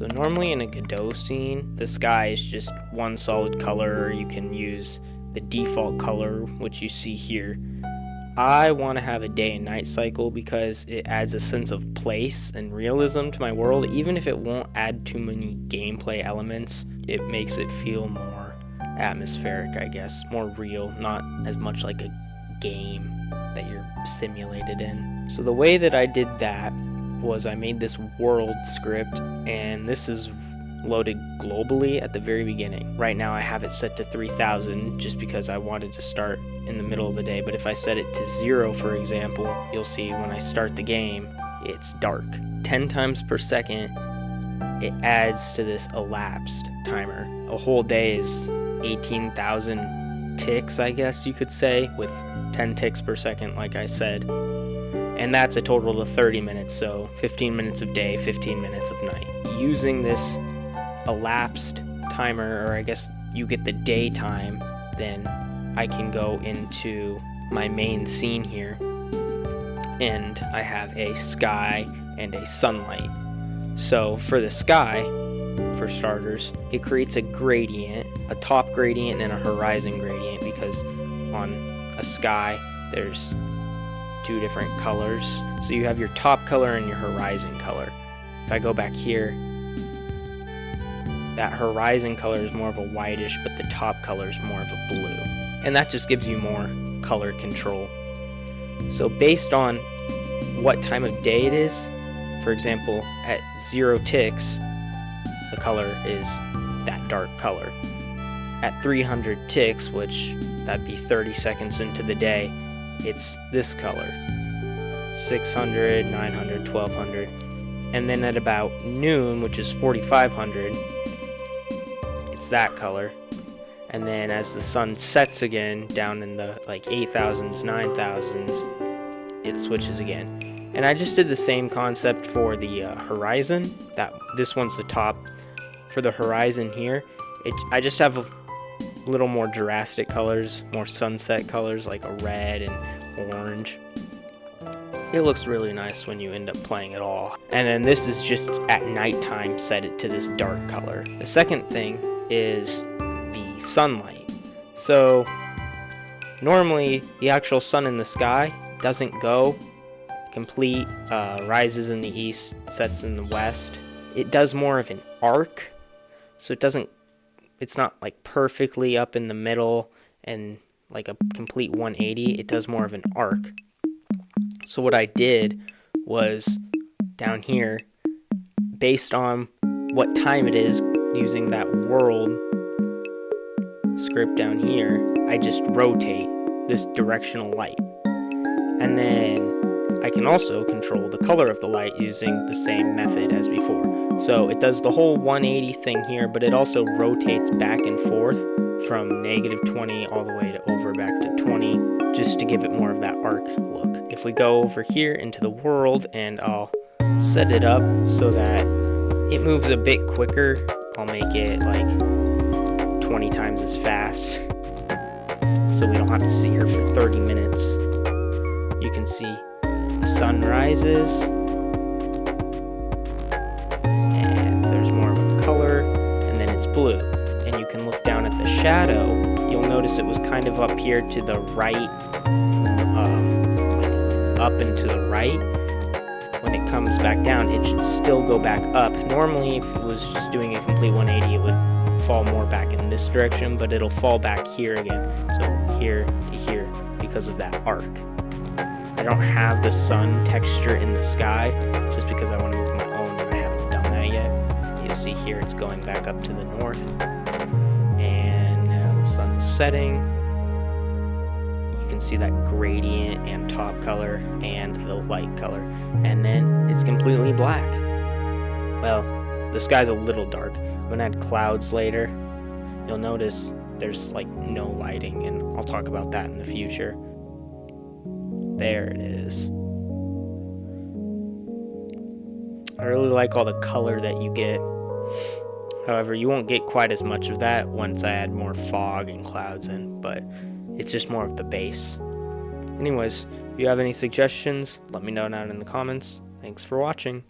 So normally in a Godot scene, the sky is just one solid color, or you can use the default color, which you see here. I want to have a day and night cycle because it adds a sense of place and realism to my world. Even if it won't add too many gameplay elements, it makes it feel more atmospheric, I guess, more real, not as much like a game that you're simulated in. So the way that I did that was I made this world script, and this is loaded globally at the very beginning. Right now I have it set to 3000 just because I wanted to start in the middle of the day, but if I set it to 0, for example, you'll see when I start the game, it's dark. 10 times per second, it adds to this elapsed timer. A whole day is 18,000 ticks, I guess you could say, with 10 ticks per second, like I said. And that's a total of 30 minutes, so 15 minutes of day, 15 minutes of night. Using this elapsed timer, or I guess you get the daytime, then I can go into my main scene here, and I have a sky and a sunlight. So for the sky, for starters, it creates a gradient, a top gradient and a horizon gradient, because on a sky there's two different colors. So you have your top color and your horizon color. If I go back here, that horizon color is more of a whitish, but the top color is more of a blue. And that just gives you more color control. So based on what time of day it is, for example, at 0 ticks, the color is that dark color. At 300 ticks, which that'd be 30 seconds into the day, it's this color. 600, 900, 1200. And then at about noon, which is 4500, it's that color. And then as the sun sets again, down in the like 8000s, 9000s, it switches again. And I just did the same concept for the horizon. This one's the top. For the horizon here, I just have a little more drastic colors, more sunset colors, like a red and orange. It looks really nice when you end up playing it all. And then this is just at nighttime, set it to this dark color. The second thing is the sunlight. So normally the actual sun in the sky doesn't go complete, rises in the east, sets in the west. It does more of an arc, so it's not like perfectly up in the middle and like a complete 180. It does more of an arc. So what I did was down here, based on what time it is, using that world script down here, I just rotate this directional light. And then I can also control the color of the light using the same method as before. So it does the whole 180 thing here, but it also rotates back and forth from -20 all the way to over back to 20, just to give it more of that arc look. If we go over here into the world, and I'll set it up so that it moves a bit quicker, I'll make it like 20 times as fast, so we don't have to see her for 30 minutes. You can see the sun rises, and there's more of a color, and then it's blue. And you can look down at the shadow, you'll notice it was kind of up here to the right, like up and to the right. When it comes back down, it should still go back up. Normally, if it was just doing a complete 180, it would fall more back in this direction, but it'll fall back here again, so here to here, because of that arc. I don't have the sun texture in the sky, just because I want to move my own, and I haven't done that yet. You'll see here it's going back up to the north, and now the sun's setting. You can see that gradient and top color and the light color, and then it's completely black. Well, the sky's a little dark. When I add clouds later, you'll notice there's like no lighting, and I'll talk about that in the future. There it is. I really like all the color that you get. However, you won't get quite as much of that once I add more fog and clouds in, but it's just more of the base. Anyways, if you have any suggestions, let me know down in the comments. Thanks for watching.